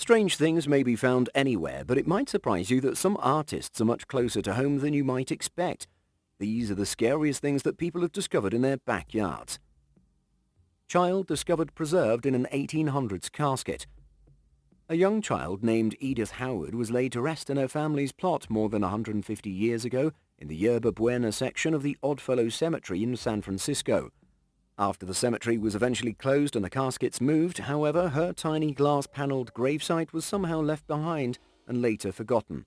Strange things may be found anywhere, but it might surprise you that some artists are much closer to home than you might expect. These are the scariest things that people have discovered in their backyards. Child discovered preserved in an 1800s casket. A young child named Edith Howard was laid to rest in her family's plot more than 150 years ago in the Yerba Buena section of the Oddfellow Cemetery in San Francisco. After the cemetery was eventually closed and the caskets moved, however, her tiny glass-paneled gravesite was somehow left behind and later forgotten.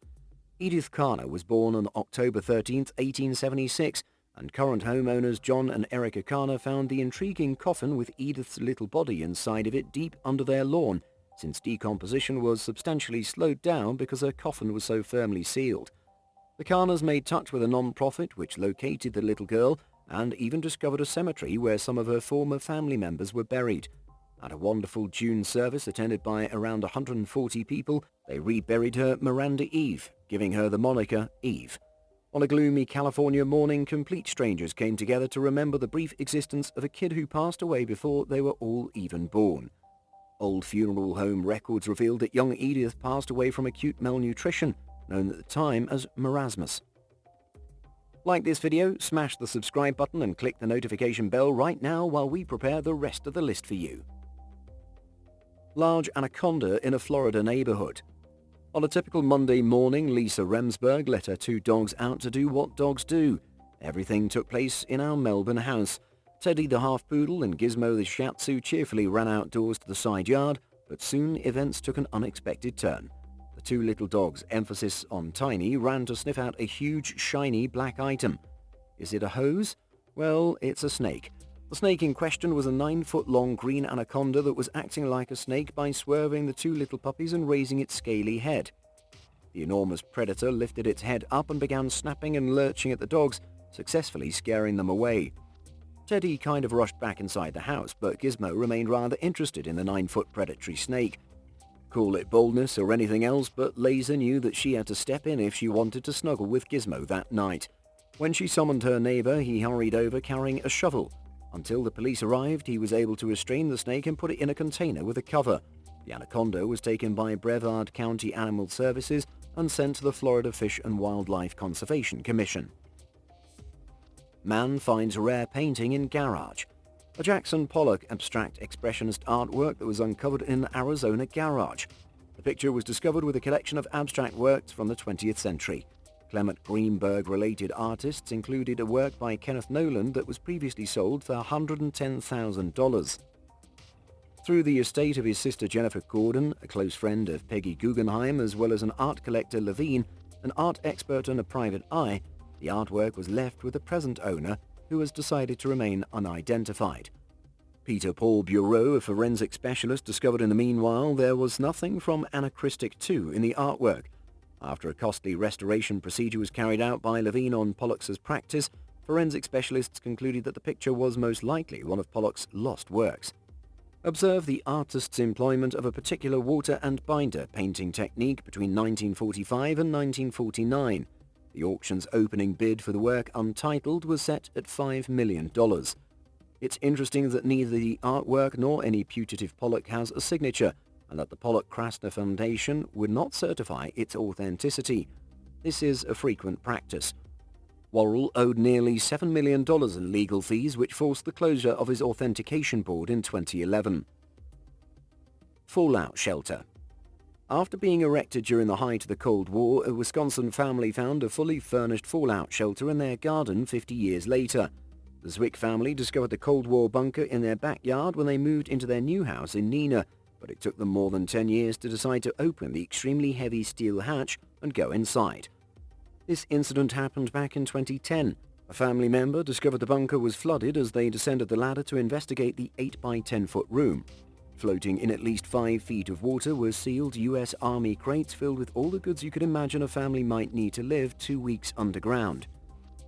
Edith Carner was born on October 13, 1876, and current homeowners John and Erica Carner found the intriguing coffin with Edith's little body inside of it deep under their lawn, since decomposition was substantially slowed down because her coffin was so firmly sealed. The Carners made touch with a non-profit which located the little girl and even discovered a cemetery where some of her former family members were buried. At a wonderful June service attended by around 140 people, they reburied her Miranda Eve, giving her the moniker Eve. On a gloomy California morning, complete strangers came together to remember the brief existence of a kid who passed away before they were all even born. Old funeral home records revealed that young Edith passed away from acute malnutrition, known at the time as marasmus. Like this video, smash the subscribe button and click the notification bell right now while we prepare the rest of the list for you. Large anaconda in a Florida neighborhood. On a typical Monday morning, Lisa Remsburg let her two dogs out to do what dogs do. Everything took place in our Melbourne house. Teddy the half-poodle and Gizmo the Shih Tzu cheerfully ran outdoors to the side yard, but soon events took an unexpected turn. The two little dogs, emphasis on tiny, ran to sniff out a huge, shiny black item. Is it a hose? Well, it's a snake. The snake in question was a 9-foot-long green anaconda that was acting like a snake by swerving the two little puppies and raising its scaly head. The enormous predator lifted its head up and began snapping and lurching at the dogs, successfully scaring them away. Teddy kind of rushed back inside the house, but Gizmo remained rather interested in the 9-foot predatory snake. Call it boldness or anything else, but Lisa knew that she had to step in if she wanted to snuggle with Gizmo that night. When she summoned her neighbor, he hurried over carrying a shovel. Until the police arrived, he was able to restrain the snake and put it in a container with a cover. The anaconda was taken by Brevard County Animal Services and sent to the Florida Fish and Wildlife Conservation Commission. Man finds rare painting in garage. A Jackson Pollock abstract expressionist artwork that was uncovered in an Arizona garage. The picture was discovered with a collection of abstract works from the 20th century. Clement Greenberg-related artists included a work by Kenneth Noland that was previously sold for $110,000. Through the estate of his sister Jennifer Gordon, a close friend of Peggy Guggenheim, as well as an art collector Levine, an art expert and a private eye, the artwork was left with the present owner, who has decided to remain unidentified. Peter Paul Bureau, a forensic specialist, discovered in the meanwhile there was nothing from Anachristic 2 in the artwork. After a costly restoration procedure was carried out by Levine on Pollock's practice, forensic specialists concluded that the picture was most likely one of Pollock's lost works. Observe the artist's employment of a particular water and binder painting technique between 1945 and 1949. The auction's opening bid for the work Untitled was set at $5 million. It's interesting that neither the artwork nor any putative Pollock has a signature, and that the Pollock-Krasner Foundation would not certify its authenticity. This is a frequent practice. Worrell owed nearly $7 million in legal fees, which forced the closure of his authentication board in 2011. Fallout shelter. After being erected during the height of the Cold War, a Wisconsin family found a fully furnished fallout shelter in their garden 50 years later. The Zwick family discovered the Cold War bunker in their backyard when they moved into their new house in Neenah, but it took them more than 10 years to decide to open the extremely heavy steel hatch and go inside. This incident happened back in 2010. A family member discovered the bunker was flooded as they descended the ladder to investigate the 8 by 10-foot room. Floating in at least 5 feet of water were sealed U.S. Army crates filled with all the goods you could imagine a family might need to live 2 weeks underground.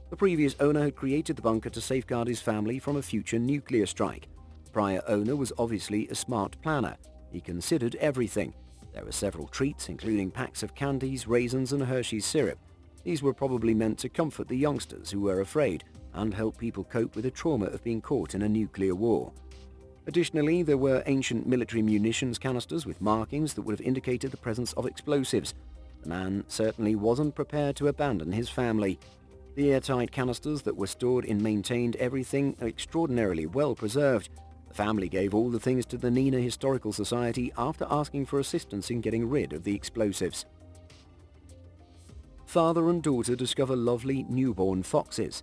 The previous owner had created the bunker to safeguard his family from a future nuclear strike. The prior owner was obviously a smart planner. He considered everything. There were several treats, including packs of candies, raisins, and Hershey's syrup. These were probably meant to comfort the youngsters who were afraid and help people cope with the trauma of being caught in a nuclear war. Additionally, there were ancient military munitions canisters with markings that would have indicated the presence of explosives. The man certainly wasn't prepared to abandon his family. The airtight canisters that were stored in maintained everything extraordinarily well preserved. The family gave all the things to the Nina Historical Society after asking for assistance in getting rid of the explosives. Father and daughter discover lovely newborn foxes.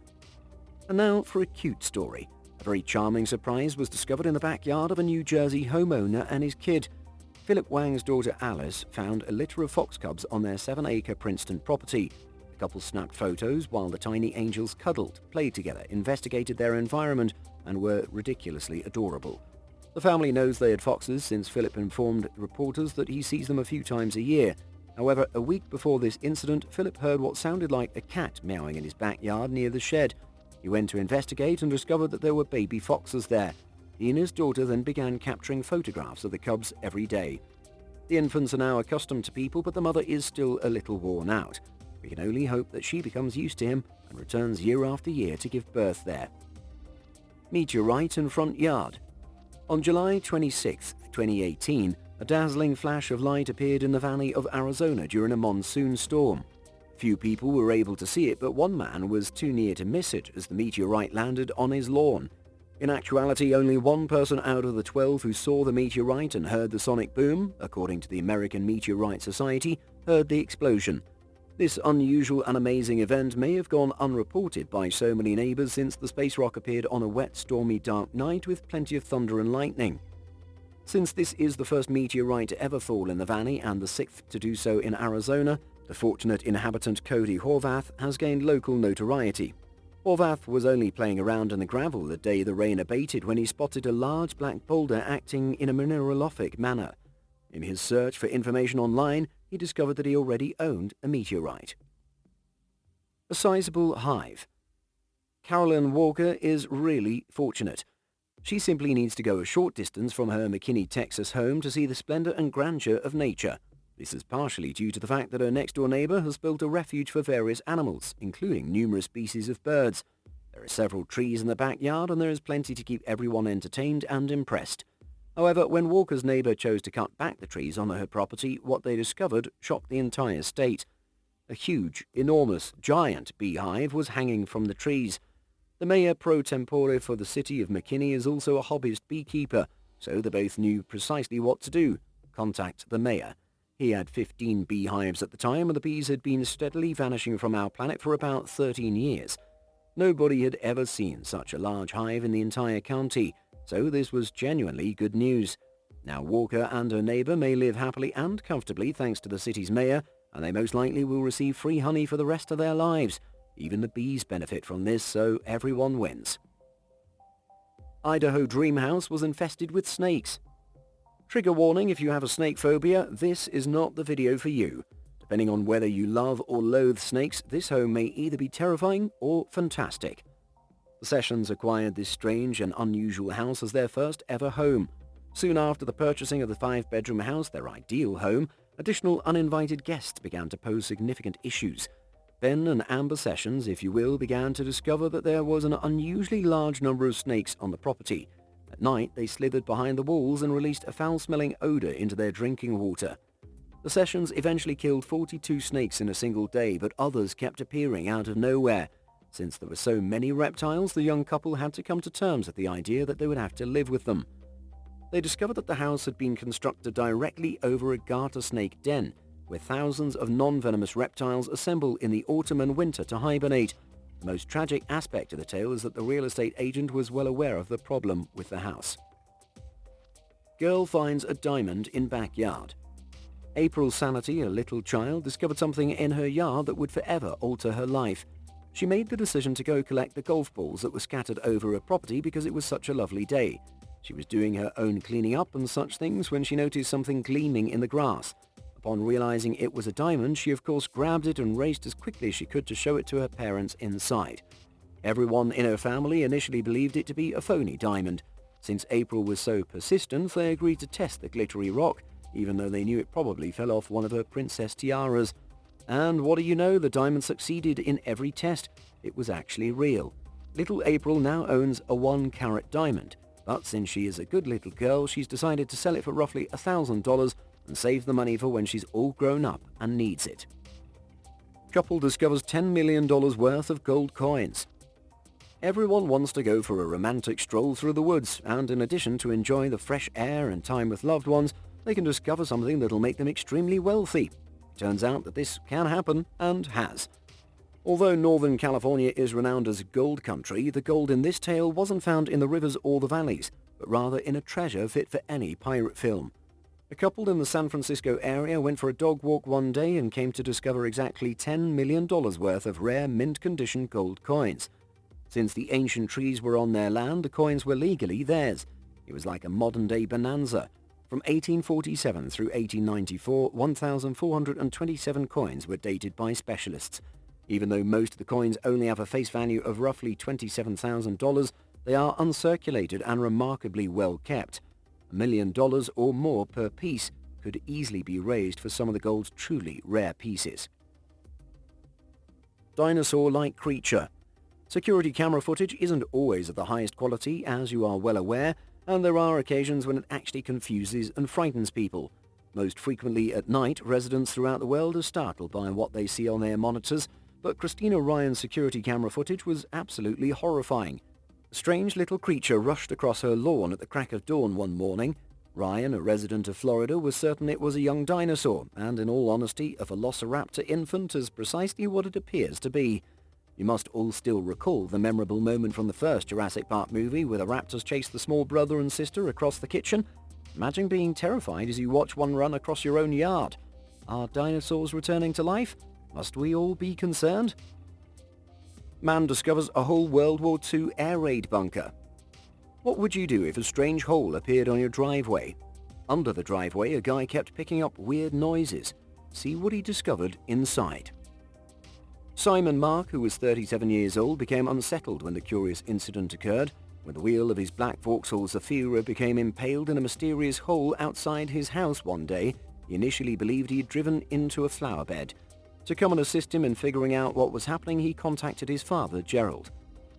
And now for a cute story. A very charming surprise was discovered in the backyard of a New Jersey homeowner and his kid. Philip Wang's daughter Alice found a litter of fox cubs on their 7-acre Princeton property. The couple snapped photos while the tiny angels cuddled, played together, investigated their environment, and were ridiculously adorable. The family knows they had foxes since Philip informed reporters that he sees them a few times a year. However, a week before this incident, Philip heard what sounded like a cat meowing in his backyard near the shed. He went to investigate and discovered that there were baby foxes there. He and his daughter then began capturing photographs of the cubs every day. The infants are now accustomed to people, but the mother is still a little worn out. We can only hope that she becomes used to him and returns year after year to give birth there. Meteorite and front yard. On July 26, 2018, a dazzling flash of light appeared in the valley of Arizona during a monsoon storm. Few people were able to see it, but one man was too near to miss it as the meteorite landed on his lawn. In actuality, only one person out of the 12 who saw the meteorite and heard the sonic boom, according to the American Meteorite Society, heard the explosion. This unusual and amazing event may have gone unreported by so many neighbors since the space rock appeared on a wet, stormy, dark night with plenty of thunder and lightning. Since this is the first meteorite to ever fall in the valley and the 6th to do so in Arizona, the fortunate inhabitant Cody Horvath has gained local notoriety. Horvath was only playing around in the gravel the day the rain abated when he spotted a large black boulder acting in a mineralogic manner. In his search for information online, he discovered that he already owned a meteorite. A sizable hive. Carolyn Walker is really fortunate. She simply needs to go a short distance from her McKinney, Texas home to see the splendor and grandeur of nature. This is partially due to the fact that her next-door neighbor has built a refuge for various animals, including numerous species of birds. There are several trees in the backyard and there is plenty to keep everyone entertained and impressed. However, when Walker's neighbor chose to cut back the trees on her property, what they discovered shocked the entire state. A huge, enormous, giant beehive was hanging from the trees. The mayor pro tempore for the city of McKinney is also a hobbyist beekeeper, so they both knew precisely what to do: contact the mayor. He had 15 beehives at the time, and the bees had been steadily vanishing from our planet for about 13 years. Nobody had ever seen such a large hive in the entire county, so this was genuinely good news. Now Walker and her neighbor may live happily and comfortably thanks to the city's mayor, and they most likely will receive free honey for the rest of their lives. Even the bees benefit from this, so everyone wins. Idaho dream house was infested with snakes. Trigger warning: if you have a snake phobia, this is not the video for you. Depending on whether you love or loathe snakes, this home may either be terrifying or fantastic. The Sessions acquired this strange and unusual house as their first ever home. Soon after the purchasing of the 5-bedroom house, their ideal home, additional uninvited guests began to pose significant issues. Ben and Amber Sessions, if you will, began to discover that there was an unusually large number of snakes on the property. At night, they slithered behind the walls and released a foul-smelling odor into their drinking water. The Sessions eventually killed 42 snakes in a single day, but others kept appearing out of nowhere. Since there were so many reptiles, the young couple had to come to terms with the idea that they would have to live with them. They discovered that the house had been constructed directly over a garter snake den, where thousands of non-venomous reptiles assemble in the autumn and winter to hibernate. The most tragic aspect of the tale is that the real estate agent was well aware of the problem with the house. Girl finds a diamond in backyard. April Sanity, a little child, discovered something in her yard that would forever alter her life. She made the decision to go collect the golf balls that were scattered over her property because it was such a lovely day. She was doing her own cleaning up and such things when she noticed something gleaming in the grass. Upon realizing it was a diamond, she of course grabbed it and raced as quickly as she could to show it to her parents inside. Everyone in her family initially believed it to be a phony diamond. Since April was so persistent, they agreed to test the glittery rock, even though they knew it probably fell off one of her princess tiaras. And what do you know, the diamond succeeded in every test. It was actually real. Little April now owns a 1-carat diamond. But since she is a good little girl, she's decided to sell it for roughly $1,000 and save the money for when she's all grown up and needs it. Couple discovers $10 million worth of gold coins. Everyone wants to go for a romantic stroll through the woods, and in addition to enjoy the fresh air and time with loved ones, they can discover something that'll make them extremely wealthy. Turns out that this can happen, and has. Although Northern California is renowned as gold country, the gold in this tale wasn't found in the rivers or the valleys, but rather in a treasure fit for any pirate film. A couple in the San Francisco area went for a dog walk one day and came to discover exactly $10 million worth of rare mint-condition gold coins. Since the ancient trees were on their land, the coins were legally theirs. It was like a modern-day bonanza. From 1847 through 1894, 1,427 coins were dated by specialists. Even though most of the coins only have a face value of roughly $27,000, they are uncirculated and remarkably well kept. $1 million or more per piece could easily be raised for some of the gold's truly rare pieces. Dinosaur-like creature. Security camera footage isn't always of the highest quality, as you are well aware, and there are occasions when it actually confuses and frightens people. Most frequently at night, residents throughout the world are startled by what they see on their monitors, but Christina Ryan's security camera footage was absolutely horrifying. A strange little creature rushed across her lawn at the crack of dawn one morning. Ryan, a resident of Florida, was certain it was a young dinosaur, and in all honesty, a velociraptor infant is precisely what it appears to be. You must all still recall the memorable moment from the first Jurassic Park movie where the raptors chase the small brother and sister across the kitchen. Imagine being terrified as you watch one run across your own yard. Are dinosaurs returning to life? Must we all be concerned? Man discovers a whole World War II air raid bunker. What would you do if a strange hole appeared on your driveway? Under the driveway, a guy kept picking up weird noises. See what he discovered inside. Simon Mark, who was 37 years old, became unsettled when the curious incident occurred, when the wheel of his black Vauxhall Zafira became impaled in a mysterious hole outside his house one day. He initially believed he had driven into a flower bed. To come and assist him in figuring out what was happening, he contacted his father, Gerald.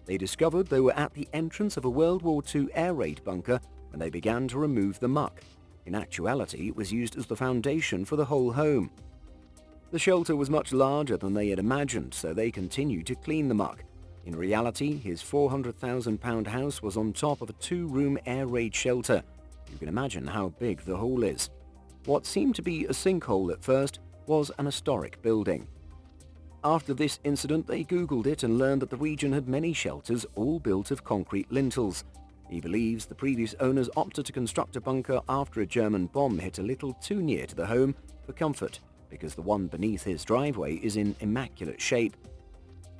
They discovered they were at the entrance of a World War II air raid bunker when they began to remove the muck. In actuality, it was used as the foundation for the whole home. The shelter was much larger than they had imagined, so they continued to clean the muck. In reality, his £400,000 house was on top of a 2-room air raid shelter. You can imagine how big the hole is. What seemed to be a sinkhole at first was an historic building. After this incident, they Googled it and learned that the region had many shelters, all built of concrete lintels. He believes the previous owners opted to construct a bunker after a German bomb hit a little too near to the home for comfort, because the one beneath his driveway is in immaculate shape.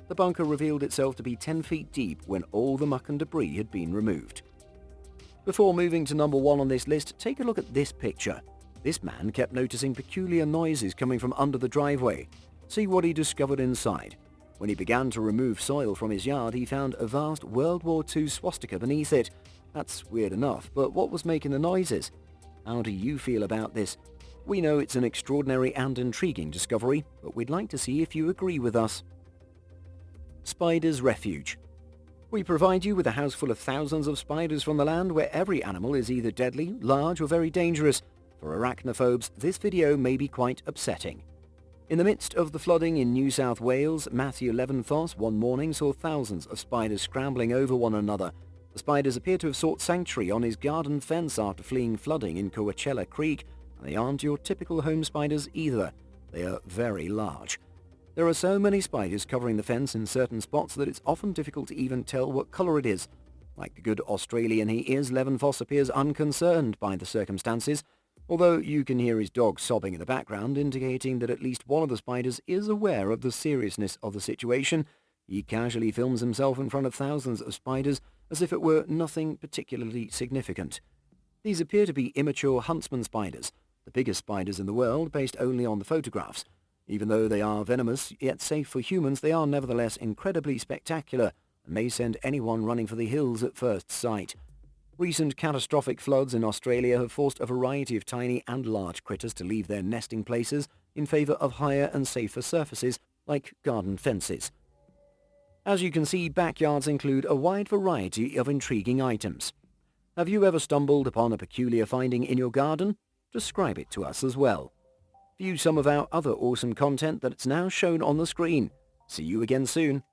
The bunker revealed itself to be 10 feet deep when all the muck and debris had been removed. Before moving to number 1 on this list, take a look at this picture. This man kept noticing peculiar noises coming from under the driveway. See what he discovered inside. When he began to remove soil from his yard, he found a vast World War II swastika beneath it. That's weird enough, but what was making the noises? How do you feel about this? We know it's an extraordinary and intriguing discovery, but we'd like to see if you agree with us. Spider's refuge. We provide you with a house full of thousands of spiders from the land where every animal is either deadly, large, or very dangerous. For arachnophobes, this video may be quite upsetting. In the midst of the flooding in New South Wales, Matthew Leventhos one morning saw thousands of spiders scrambling over one another. The spiders appear to have sought sanctuary on his garden fence after fleeing flooding in Coachella Creek, and they aren't your typical home spiders either. They are very large. There are so many spiders covering the fence in certain spots that it's often difficult to even tell what color it is. Like the good Australian he is, Leventhos appears unconcerned by the circumstances, although you can hear his dog sobbing in the background, indicating that at least one of the spiders is aware of the seriousness of the situation. He casually films himself in front of thousands of spiders as if it were nothing particularly significant. These appear to be immature huntsman spiders, the biggest spiders in the world, based only on the photographs. Even though they are venomous, yet safe for humans, they are nevertheless incredibly spectacular and may send anyone running for the hills at first sight. Recent catastrophic floods in Australia have forced a variety of tiny and large critters to leave their nesting places in favour of higher and safer surfaces like garden fences. As you can see, backyards include a wide variety of intriguing items. Have you ever stumbled upon a peculiar finding in your garden? Describe it to us as well. View some of our other awesome content that's now shown on the screen. See you again soon.